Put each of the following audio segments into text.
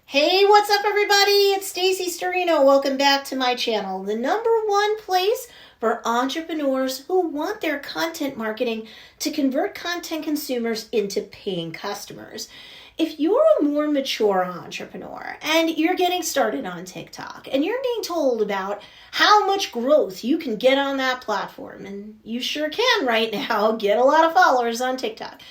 Hey, what's up everybody? It's Stacy Storino. Welcome back to my channel, the number one place for entrepreneurs who want their content marketing to convert content consumers into paying customers. If you're a more mature entrepreneur and you're getting started on TikTok and you're being told about how much growth you can get on that platform, and you sure can right now get a lot of followers on TikTok,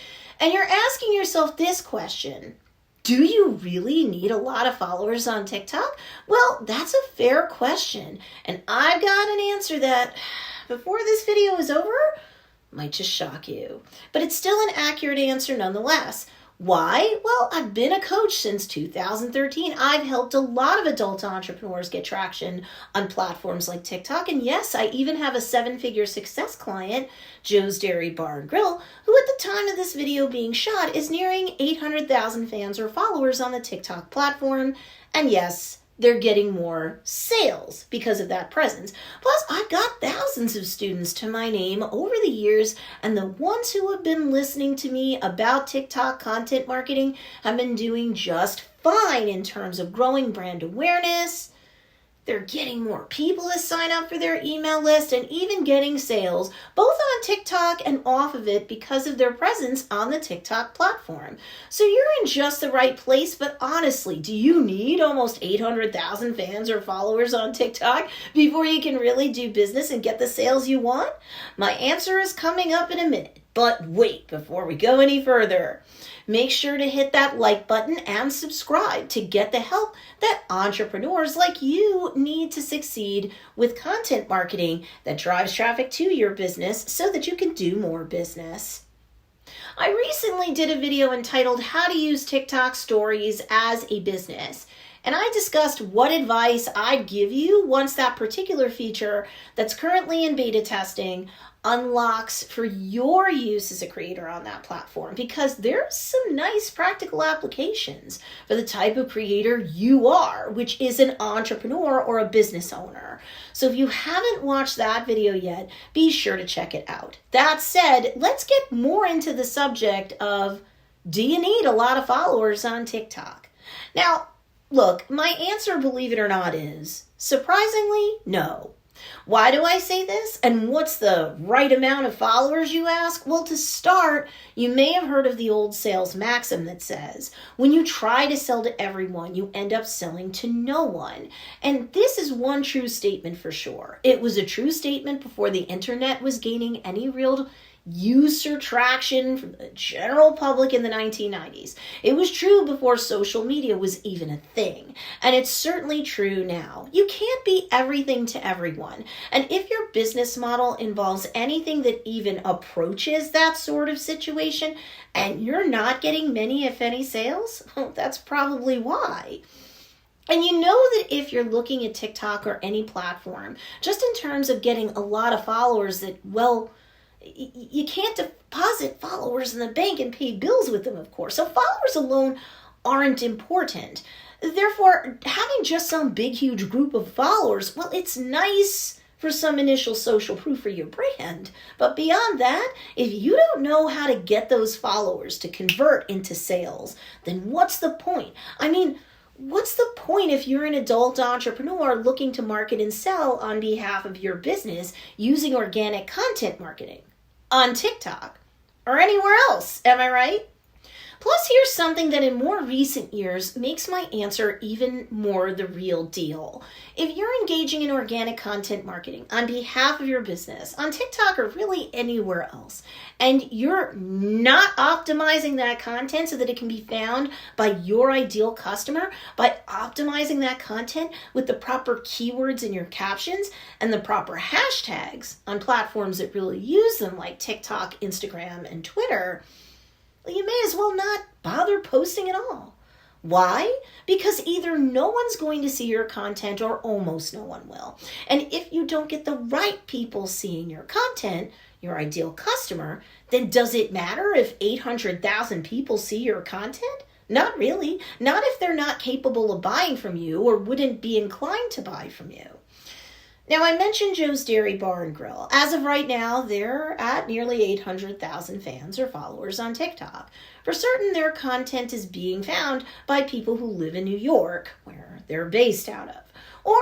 and you're asking yourself this question: do you really need a lot of followers on TikTok? Well, that's a fair question, and I've got an answer that, before this video is over, might just shock you. But it's still an accurate answer nonetheless. Why? Well, I've been a coach since 2013. I've helped a lot of adult entrepreneurs get traction on platforms like TikTok. And yes, I even have a 7-figure success client, Joe's Dairy Bar and Grill, who at the time of this video being shot is nearing 800,000 fans or followers on the TikTok platform. And yes, they're getting more sales because of that presence. Plus, I've got thousands of students to my name over the years, and the ones who have been listening to me about TikTok content marketing have been doing just fine in terms of growing brand awareness. They're getting more people to sign up for their email list and even getting sales, both on TikTok and off of it, because of their presence on the TikTok platform. So you're in just the right place, but honestly, do you need almost 800,000 fans or followers on TikTok before you can really do business and get the sales you want? My answer is coming up in a minute. But wait, before we go any further, make sure to hit that like button and subscribe to get the help that entrepreneurs like you need to succeed with content marketing that drives traffic to your business so that you can do more business. I recently did a video entitled How to Use TikTok Stories as a Business. And I discussed what advice I'd give you once that particular feature that's currently in beta testing unlocks for your use as a creator on that platform, because there's some nice practical applications for the type of creator you are, which is an entrepreneur or a business owner. So if you haven't watched that video yet, be sure to check it out. That said, let's get more into the subject of, do you need a lot of followers on TikTok? Now, look, my answer, believe it or not, is surprisingly no. Why do I say this? And what's the right amount of followers, you ask? Well, to start, you may have heard of the old sales maxim that says, when you try to sell to everyone, you end up selling to no one. And this is one true statement for sure. It was a true statement before the internet was gaining any real user traction from the general public in the 1990s. It was true before social media was even a thing. And it's certainly true now. You can't be everything to everyone. And if your business model involves anything that even approaches that sort of situation, and you're not getting many, if any, sales, well, that's probably why. And you know that if you're looking at TikTok or any platform, just in terms of getting a lot of followers, that, well, you can't deposit followers in the bank and pay bills with them, of course. So followers alone aren't important. Therefore, having just some big, huge group of followers, well, it's nice for some initial social proof for your brand. But beyond that, if you don't know how to get those followers to convert into sales, then what's the point? I mean, what's the point if you're an adult entrepreneur looking to market and sell on behalf of your business using organic content marketing on TikTok or anywhere else? Am I right? Plus, here's something that in more recent years makes my answer even more the real deal. If you're engaging in organic content marketing on behalf of your business on TikTok or really anywhere else, and you're not optimizing that content so that it can be found by your ideal customer, by optimizing that content with the proper keywords in your captions and the proper hashtags on platforms that really use them like TikTok, Instagram, and Twitter, you may as well not bother posting at all. Why? Because either no one's going to see your content or almost no one will. And if you don't get the right people seeing your content, your ideal customer, then does it matter if 800,000 people see your content? Not really. Not if they're not capable of buying from you or wouldn't be inclined to buy from you. Now, I mentioned Joe's Dairy Bar and Grill. As of right now, they're at nearly 800,000 fans or followers on TikTok. For certain, their content is being found by people who live in New York, where they're based out of, or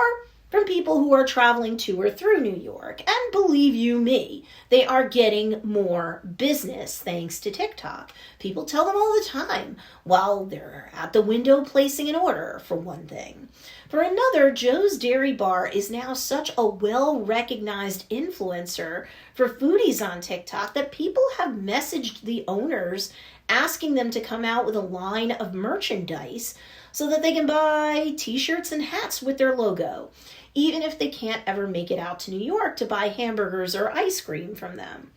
from people who are traveling to or through New York. And believe you me, they are getting more business thanks to TikTok. People tell them all the time while they're at the window placing an order, for one thing. For another, Joe's Dairy Bar is now such a well-recognized influencer for foodies on TikTok that people have messaged the owners asking them to come out with a line of merchandise so that they can buy t-shirts and hats with their logo, even if they can't ever make it out to New York to buy hamburgers or ice cream from them.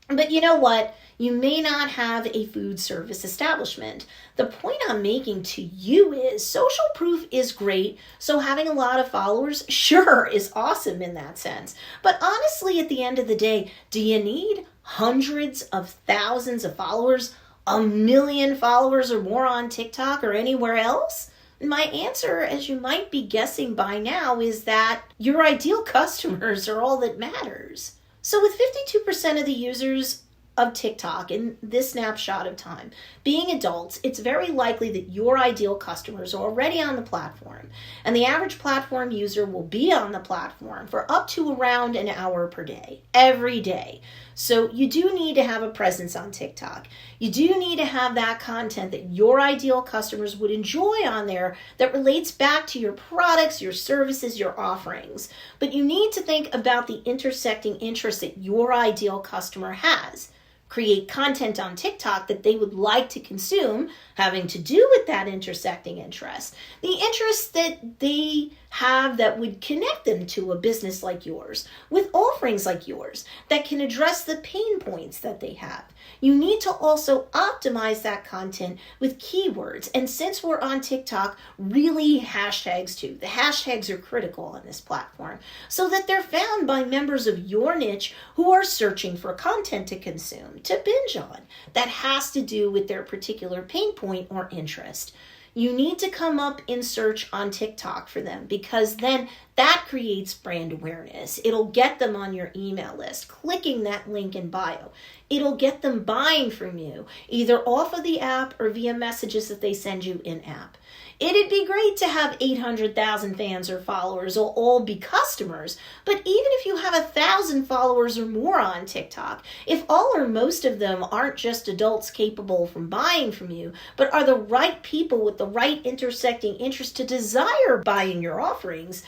But you know what? You may not have a food service establishment. The point I'm making to you is social proof is great, so having a lot of followers, sure, is awesome in that sense. But honestly, at the end of the day, do you need hundreds of thousands of followers, 1 million followers or more on TikTok or anywhere else? My answer, as you might be guessing by now, is that your ideal customers are all that matters. So with 52% of the users of TikTok in this snapshot of time being adults, it's very likely that your ideal customers are already on the platform, and the average platform user will be on the platform for up to around an hour per day, every day. So you do need to have a presence on TikTok. You do need to have that content that your ideal customers would enjoy on there that relates back to your products, your services, your offerings. But you need to think about the intersecting interests that your ideal customer has. Create content on TikTok that they would like to consume, having to do with that intersecting interest. The interests that they have that would connect them to a business like yours, with offerings like yours that can address the pain points that they have. You need to also optimize that content with keywords. And since we're on TikTok, really hashtags too. The hashtags are critical on this platform so that they're found by members of your niche who are searching for content to consume, to binge on, that has to do with their particular pain point or interest. You need to come up in search on TikTok for them, because then that creates brand awareness. It'll get them on your email list, clicking that link in bio. It'll get them buying from you, either off of the app or via messages that they send you in-app. It'd be great to have 800,000 fans or followers or all be customers, but even if you have 1,000 followers or more on TikTok, if all or most of them aren't just adults capable from buying from you, but are the right people with the right intersecting interest to desire buying your offerings,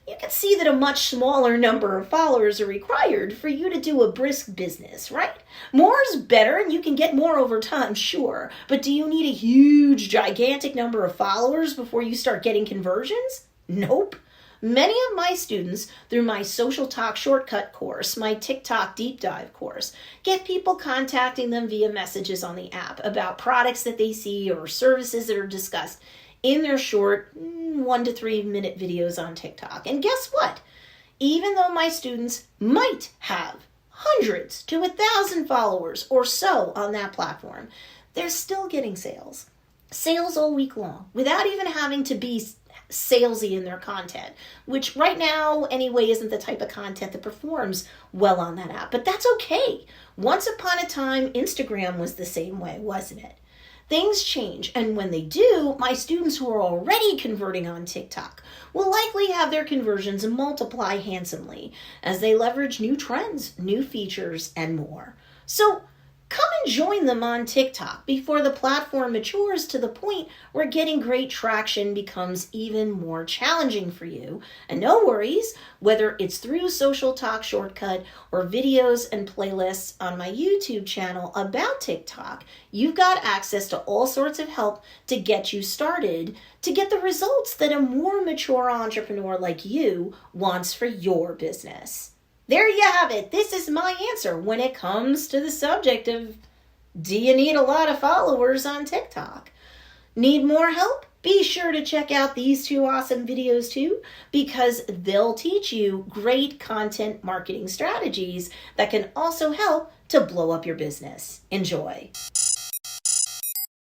you can see that a much smaller number of followers are required for you to do a brisk business, right? More is better and you can get more over time, sure. But do you need a huge, gigantic number of followers before you start getting conversions? Nope. Many of my students, through my Social Talk Shortcut course, my TikTok Deep Dive course, get people contacting them via messages on the app about products that they see or services that are discussed in their short 1 to 3 minute videos on TikTok. And guess what? Even though my students might have hundreds to 1,000 followers or so on that platform, they're still getting sales. Sales all week long without even having to be salesy in their content, which right now anyway isn't the type of content that performs well on that app. But that's okay. Once upon a time, Instagram was the same way, wasn't it? Things change, and when they do, my students who are already converting on TikTok will likely have their conversions multiply handsomely as they leverage new trends, new features, and more. So come and join them on TikTok before the platform matures to the point where getting great traction becomes even more challenging for you. And no worries, whether it's through Social Talk Shortcut or videos and playlists on my YouTube channel about TikTok, you've got access to all sorts of help to get you started, to get the results that a more mature entrepreneur like you wants for your business. There you have it. This is my answer when it comes to the subject of, do you need a lot of followers on TikTok? Need more help? Be sure to check out these 2 awesome videos too, because they'll teach you great content marketing strategies that can also help to blow up your business. Enjoy.